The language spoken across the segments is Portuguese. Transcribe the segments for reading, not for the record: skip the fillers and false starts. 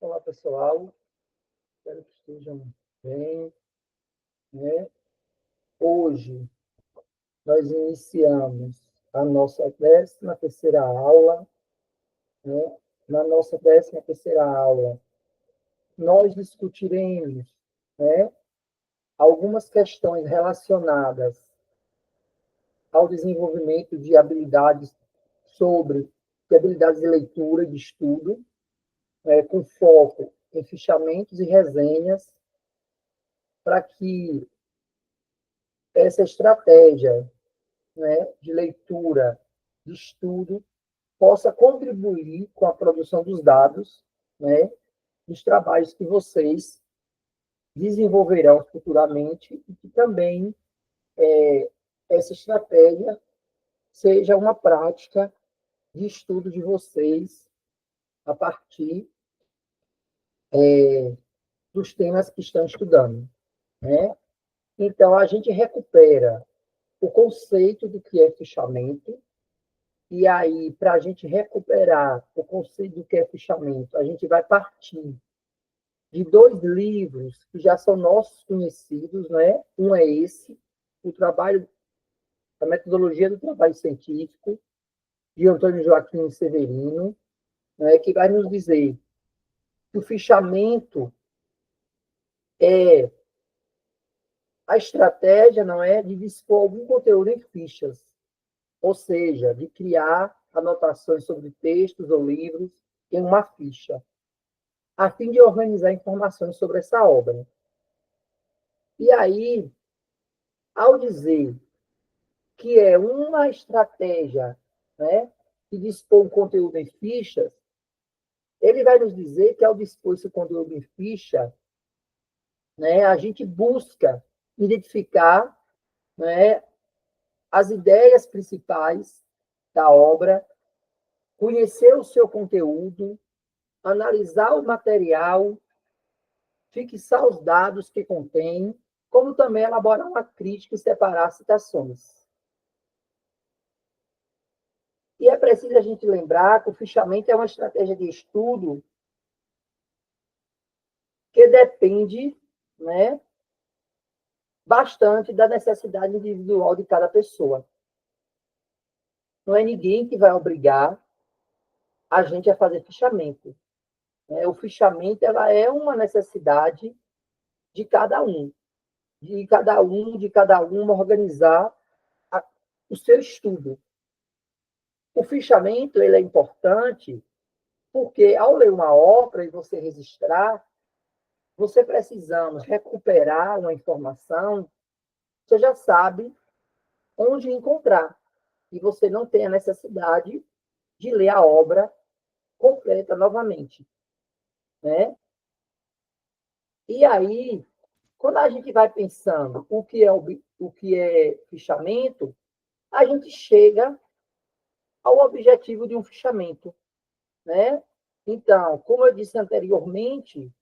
Olá, pessoal. Espero que estejam bem, né? Hoje nós iniciamos a nossa 13ª aula, né? Na nossa 13ª aula, nós discutiremos, né, algumas questões relacionadas ao desenvolvimento de habilidades de habilidades de leitura e de estudo, com foco em fichamentos e resenhas, para que essa estratégia, né, de leitura, de estudo, possa contribuir com a produção dos dados, né, dos trabalhos que vocês desenvolverão futuramente e que também essa estratégia seja uma prática de estudo de vocês a partir dos temas que estão estudando, né? Então, a gente recupera o conceito do que é fichamento. E aí, para a gente recuperar o conceito do que é fichamento, a gente vai partir de dois livros que já são nossos conhecidos, né? Um é esse, o trabalho, a metodologia do trabalho científico, de Antônio Joaquim Severino, né? Que vai nos dizer que o fichamento é a estratégia, não é, de dispor algum conteúdo em fichas, ou seja, de criar anotações sobre textos ou livros em uma ficha, a fim de organizar informações sobre essa obra. E aí, ao dizer que é uma estratégia, né, de dispor um conteúdo em fichas, ele vai nos dizer que, ao dispor esse conteúdo em ficha, né, a gente busca identificar, né, as ideias principais da obra, conhecer o seu conteúdo, analisar o material, fixar os dados que contém, como também elaborar uma crítica e separar citações. E é preciso a gente lembrar que o fichamento é uma estratégia de estudo que depende, né, bastante da necessidade individual de cada pessoa. Não é ninguém que vai obrigar a gente a fazer fichamento, né? O fichamento ela é uma necessidade de cada um, de cada uma organizar o seu estudo. O fichamento ele é importante porque, ao ler uma obra e você registrar, você precisando recuperar uma informação, você já sabe onde encontrar. E você não tem a necessidade de ler a obra completa novamente, né? E aí, quando a gente vai pensando o que é fichamento, a gente chega ao objetivo de um fichamento, né? Então, como eu disse anteriormente,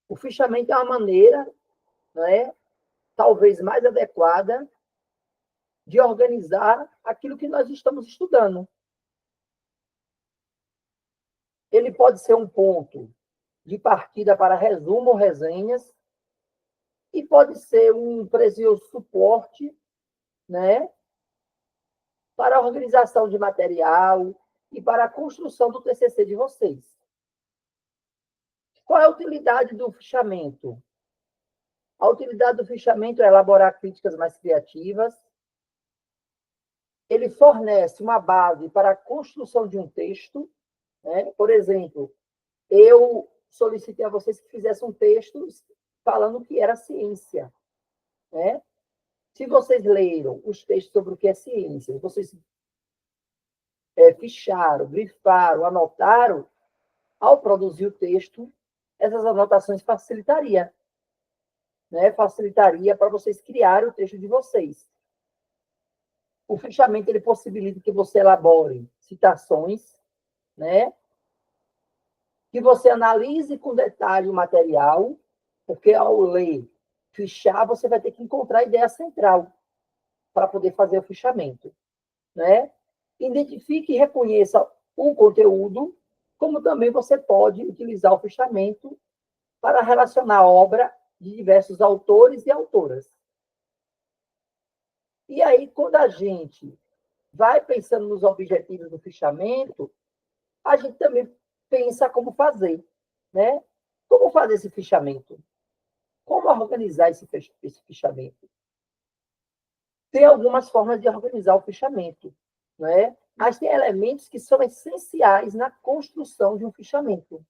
o fichamento é uma maneira, né, talvez mais adequada de organizar aquilo que nós estamos estudando. Ele pode ser um ponto de partida para resumo ou resenhas e pode ser um precioso suporte, né, para a organização de material e para a construção do TCC de vocês. Qual é a utilidade do fichamento? A utilidade do fichamento é elaborar críticas mais criativas. Ele fornece uma base para a construção de um texto, né? Por exemplo, eu solicitei a vocês que fizessem um texto falando o que era ciência, né? Se vocês leram os textos sobre o que é ciência, vocês ficharam, grifaram, anotaram, ao produzir o texto, essas anotações facilitaria, né? Facilitaria para vocês criarem o texto de vocês. O fichamento ele possibilita que você elabore citações, né? Que você analise com detalhe o material, porque ao ler, fichar, você vai ter que encontrar a ideia central para poder fazer o fichamento, né? Identifique e reconheça o conteúdo, como também você pode utilizar o fichamento para relacionar a obra de diversos autores e autoras. E aí, quando a gente vai pensando nos objetivos do fichamento, a gente também pensa como fazer, né? Como fazer esse fichamento? Como organizar esse fichamento? Tem algumas formas de organizar o fichamento, né? Mas tem elementos que são essenciais na construção de um fichamento.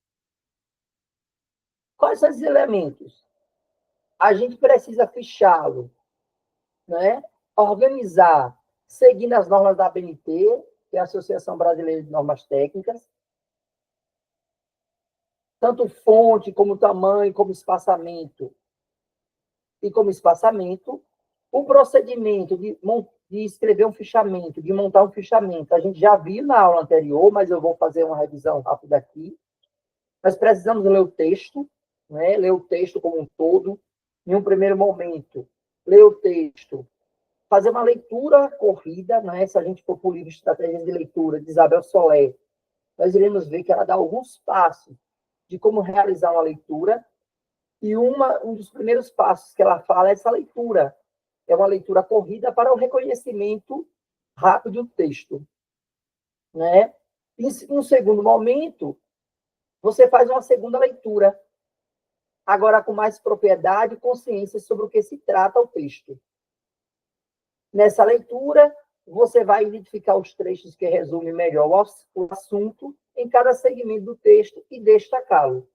Quais são esses elementos? A gente precisa fichá-lo, né? Organizar, seguindo as normas da ABNT, que é a Associação Brasileira de Normas Técnicas, tanto fonte, como tamanho, como espaçamento, o procedimento de escrever um fichamento, de montar um fichamento, a gente já viu na aula anterior, mas eu vou fazer uma revisão rápida aqui. Nós precisamos ler o texto, né? Ler o texto como um todo. Em um primeiro momento, ler o texto, fazer uma leitura corrida, né? Se a gente for para o livro Estratégias de Leitura, de Isabel Soler, nós iremos ver que ela dá alguns passos de como realizar uma leitura, e um dos primeiros passos que ela fala é essa leitura. É uma leitura corrida para o reconhecimento rápido do texto, né? Em um segundo momento, você faz uma segunda leitura, agora com mais propriedade e consciência sobre o que se trata o texto. Nessa leitura, você vai identificar os trechos que resumem melhor o assunto em cada segmento do texto e destacá-lo,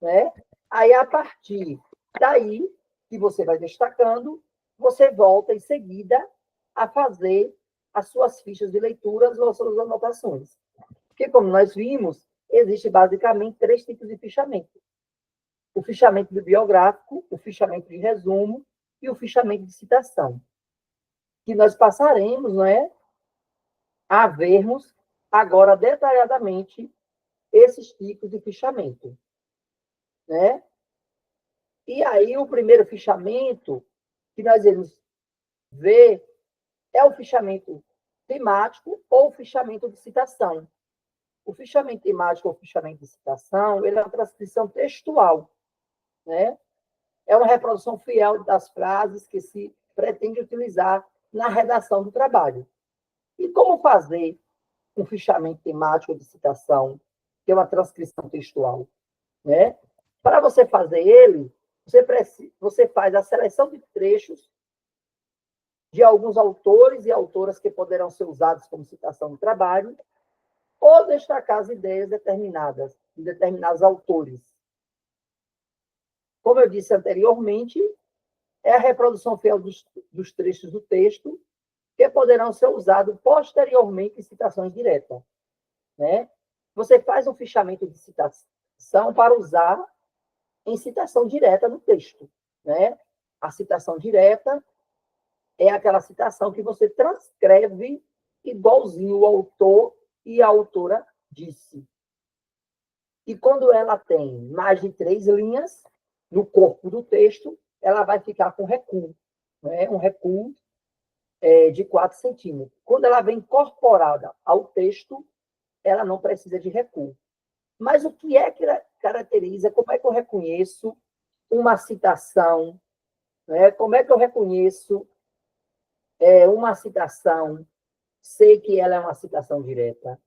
né? Aí, a partir daí, que você vai destacando, você volta em seguida a fazer as suas fichas de leituras ou as suas anotações. Porque, como nós vimos, existe basicamente 3 tipos de fichamento: o fichamento bibliográfico, o fichamento de resumo e o fichamento de citação, que nós passaremos, né, a vermos agora detalhadamente esses tipos de fichamento, né? E aí, o primeiro fichamento que nós iremos ver é o fichamento temático ou o fichamento de citação. O fichamento temático ou o fichamento de citação, ele é uma transcrição textual, né? É uma reprodução fiel das frases que se pretende utilizar na redação do trabalho. E como fazer um fichamento temático de citação, que é uma transcrição textual, né? Para você fazer ele, você faz a seleção de trechos de alguns autores e autoras que poderão ser usados como citação do trabalho, ou destacar as ideias determinadas, de determinados autores. Como eu disse anteriormente, é a reprodução fiel dos trechos do texto que poderão ser usados posteriormente em citações diretas, né? Você faz um fichamento de citação para usar em citação direta no texto, né? A citação direta é aquela citação que você transcreve igualzinho o autor e a autora disse. E quando ela tem mais de 3 linhas no corpo do texto, ela vai ficar com recuo, né? Um recuo de 4 centímetros. Quando ela vem incorporada ao texto, ela não precisa de recuo. Mas o que é que caracteriza, como é que eu reconheço uma citação, né? Como é que eu reconheço uma citação, sei que ela é uma citação direta?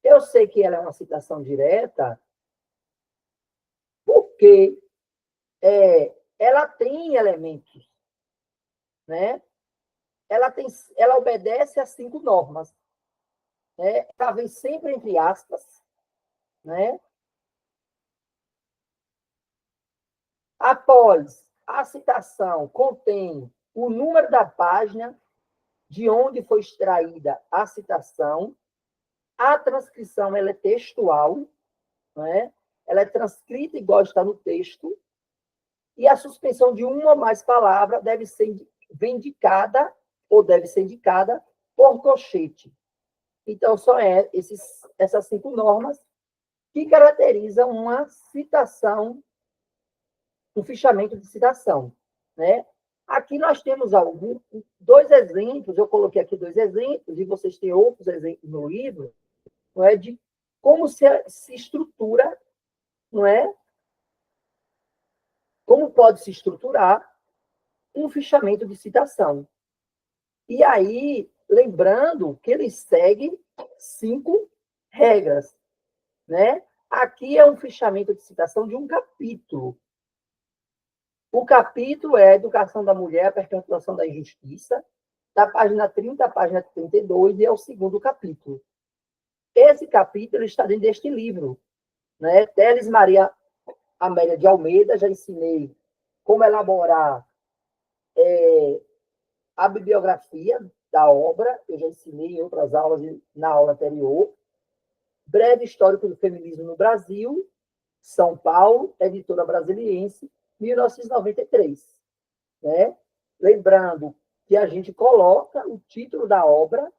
Eu sei que ela é uma citação direta porque ela tem elementos, né? Ela obedece a 5 normas, né? Ela vem sempre entre aspas, né? Após a citação contém o número da página de onde foi extraída a citação, a transcrição ela é textual, né? Ela é transcrita igual está no texto, e a suspensão de uma ou mais palavras deve ser indicada por colchete. Então, só essas 5 normas que caracterizam uma citação, um fichamento de citação, né? Aqui nós temos 2 exemplos, eu coloquei aqui 2 exemplos, e vocês têm outros exemplos no livro, não é, de como se estrutura, não é? Como pode se estruturar um fichamento de citação. E aí, lembrando que ele segue 5 regras, né? Aqui é um fichamento de citação de um capítulo. O capítulo é a Educação da Mulher, a Perpetuação da Injustiça, da página 30 à página 32, e é o segundo capítulo. Esse capítulo está dentro deste livro, né? Teles Maria Amélia de Almeida, já ensinei como elaborar a bibliografia da obra, eu já ensinei em outras aulas na aula anterior. Breve Histórico do Feminismo no Brasil, São Paulo, Editora Brasiliense, 1993. Né? Lembrando que a gente coloca o título da obra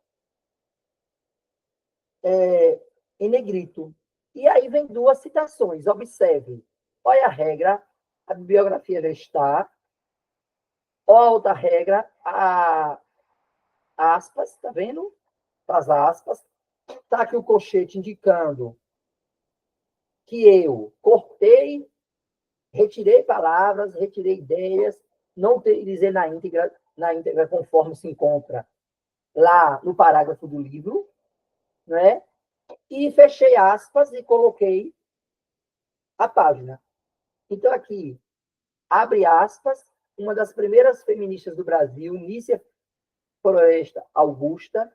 em negrito. E aí vem 2 citações. Observe. Olha a regra, a bibliografia já está. Olha a outra regra, a aspas, está vendo? As aspas. Está aqui o colchete indicando que eu cortei, retirei palavras, retirei ideias, não utilizei na íntegra conforme se encontra lá no parágrafo do livro, né? E fechei aspas e coloquei a página. Então, aqui, abre aspas, uma das primeiras feministas do Brasil, Nícia Floresta Augusta,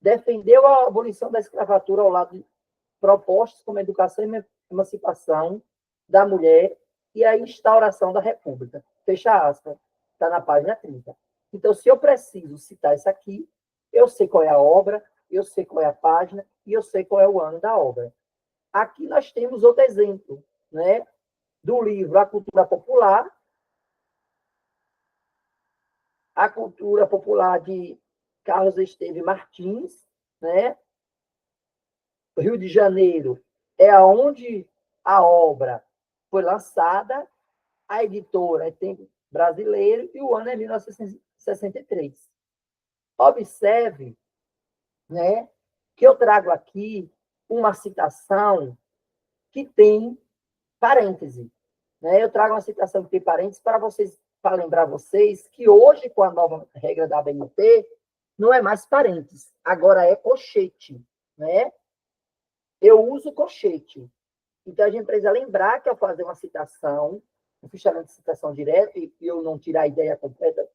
defendeu a abolição da escravatura ao lado de propostas como educação e emancipação da mulher e a instauração da República. Fecha aspas. Está na página 30. Então, se eu preciso citar isso aqui, eu sei qual é a obra, eu sei qual é a página e eu sei qual é o ano da obra. Aqui nós temos outro exemplo, né? Do livro A Cultura Popular, A Cultura Popular de Carlos Esteves Martins, né? Rio de Janeiro é onde a obra foi lançada, a editora é Tempo Brasileiro e o ano é 1963. Observe, né, que eu trago aqui uma citação que tem parêntese. Né? Eu trago uma citação que tem parênteses para lembrar vocês que hoje, com a nova regra da ABNT, não é mais parênteses, agora é colchete. Né? Eu uso colchete. Então, a gente precisa lembrar que ao fazer uma citação, um fichamento de citação direta, e eu não tirar a ideia completa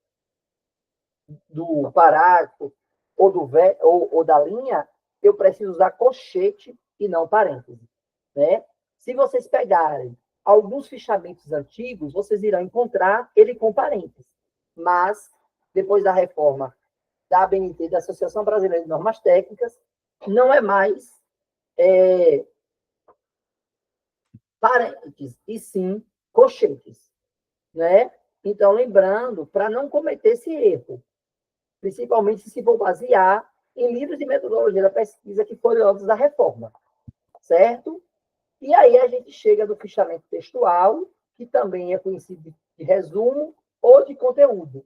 do parágrafo ou da linha, eu preciso usar colchete e não parêntese. Né? Se vocês pegarem alguns fichamentos antigos, vocês irão encontrar ele com parênteses. Mas, depois da reforma da ABNT, da Associação Brasileira de Normas Técnicas, não é mais parênteses, e sim colchetes. Né? Então, lembrando, para não cometer esse erro, principalmente se for basear em livros de metodologia da pesquisa que foram antes da reforma. Certo? E aí a gente chega no fichamento textual, que também é conhecido de resumo ou de conteúdo.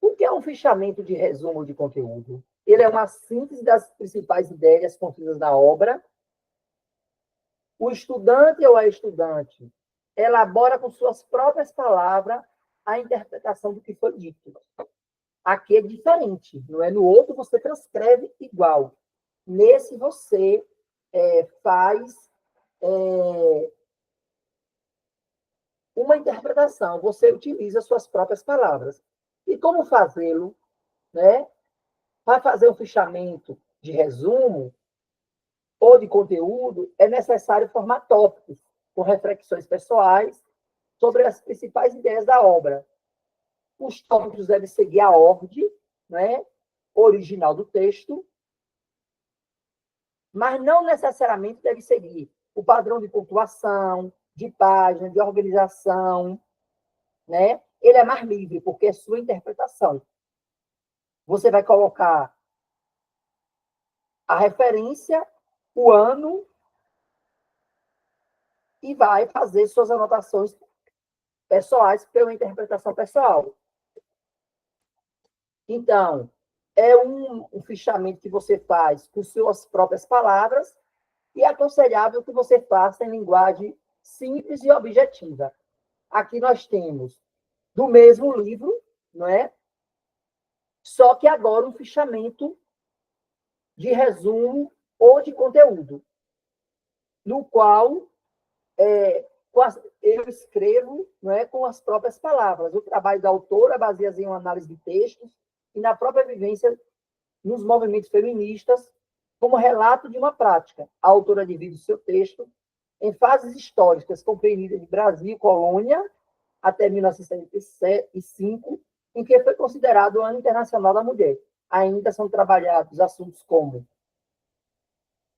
O que é um fichamento de resumo ou de conteúdo? Ele é uma síntese das principais ideias contidas na obra. O estudante ou a estudante elabora com suas próprias palavras a interpretação do que foi dito. Aqui é diferente, não é? No outro você transcreve igual. Nesse você faz uma interpretação, você utiliza suas próprias palavras. E como fazê-lo? Né? Para fazer um fichamento de resumo ou de conteúdo, é necessário formar tópicos, com reflexões pessoais sobre as principais ideias da obra. Os tópicos devem seguir a ordem, né, original do texto, mas não necessariamente deve seguir o padrão de pontuação, de página, de organização, né? Ele é mais livre, porque é sua interpretação. Você vai colocar a referência, o ano, e vai fazer suas anotações pessoais pela interpretação pessoal. Então, é um fichamento que você faz com suas próprias palavras, e é aconselhável que você faça em linguagem simples e objetiva. Aqui nós temos do mesmo livro, não é? Só que agora um fichamento de resumo ou de conteúdo, no qual eu escrevo, não é, com as próprias palavras. O trabalho da autora baseia-se em uma análise de textos e na própria vivência nos movimentos feministas, como relato de uma prática. A autora divide o seu texto em fases históricas compreendidas de Brasil, colônia, até 1975, em que foi considerado o Ano Internacional da Mulher. Ainda são trabalhados assuntos como,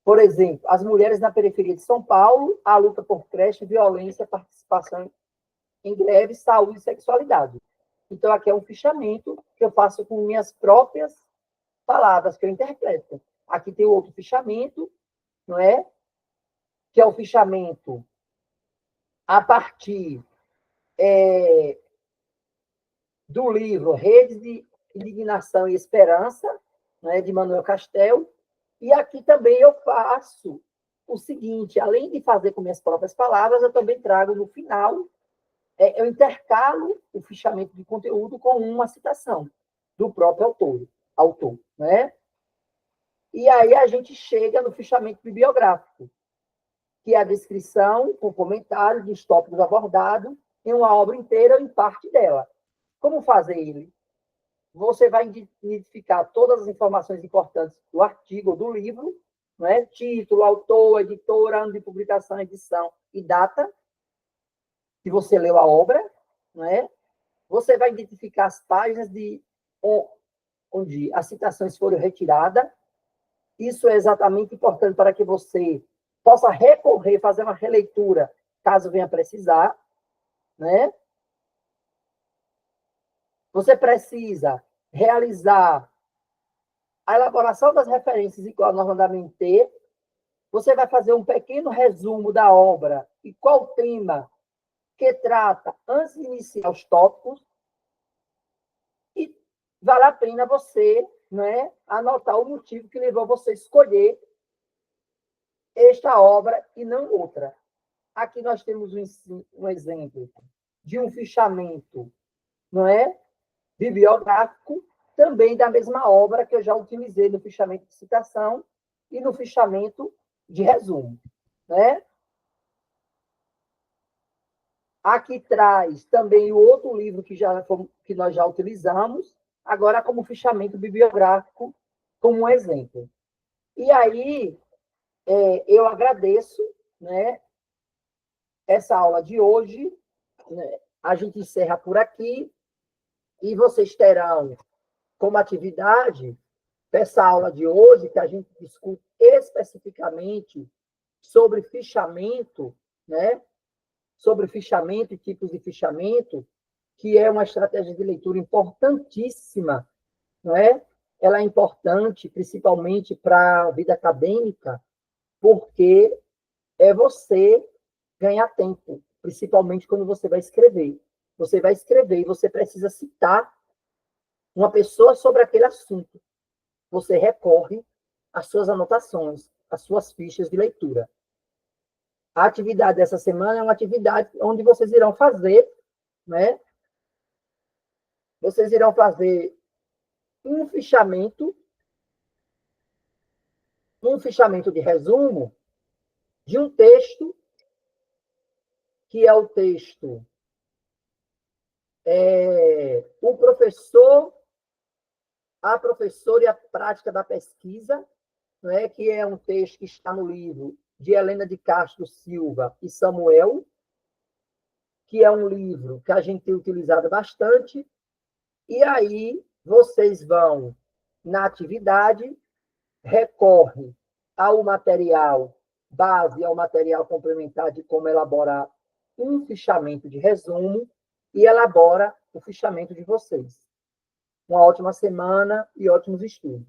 por exemplo, as mulheres na periferia de São Paulo, a luta por creche, violência, participação em greve, saúde e sexualidade. Então, aqui é um fichamento que eu faço com minhas próprias palavras, que eu interpreto. Aqui tem outro fichamento, não é? Que é o fichamento a partir do livro Redes de Indignação e Esperança, né, de Manuel Castel. E aqui também eu faço o seguinte, além de fazer com minhas próprias palavras, eu também trago no final, eu intercalo o fichamento de conteúdo com uma citação do próprio autor, né? E aí a gente chega no fichamento bibliográfico, que é a descrição com comentário dos tópicos abordados em uma obra inteira ou em parte dela. Como fazer ele? Você vai identificar todas as informações importantes do artigo ou do livro, né? Título, autor, editora, ano de publicação, edição e data, que você leu a obra, né? Você vai identificar as páginas onde as citações foram retiradas. Isso é exatamente importante para que você possa recorrer, fazer uma releitura, caso venha precisar, né? Você precisa realizar a elaboração das referências igual à norma da ABNT. Você vai fazer um pequeno resumo da obra e qual o tema que trata antes de iniciar os tópicos. E vale a pena você, né, anotar o motivo que levou você a escolher esta obra e não outra. Aqui nós temos um exemplo de um fichamento, não é, bibliográfico, também da mesma obra que eu já utilizei no fichamento de citação e no fichamento de resumo, né? Aqui traz também o outro livro que nós já utilizamos, agora como fichamento bibliográfico, como um exemplo. E aí, eu agradeço, né, essa aula de hoje, né? A gente encerra por aqui e vocês terão como atividade dessa aula de hoje, que a gente discute especificamente sobre fichamento, né? Sobre fichamento e tipos de fichamento, que é uma estratégia de leitura importantíssima, não é? Ela é importante principalmente para a vida acadêmica, porque é você ganhar tempo, principalmente quando você vai escrever. Você vai escrever e você precisa citar uma pessoa sobre aquele assunto. Você recorre às suas anotações, às suas fichas de leitura. A atividade dessa semana é uma atividade onde vocês irão fazer, né? Vocês irão fazer um fichamento de resumo de um texto, que é o texto O Professor, a Professora e a Prática da Pesquisa, né, que é um texto que está no livro de Helena de Castro Silva e Samuel, que é um livro que a gente tem utilizado bastante, e aí vocês vão, na atividade, recorrem ao material base, ao material complementar de como elaborar um fichamento de resumo e elabora o fichamento de vocês. Uma ótima semana e ótimos estudos.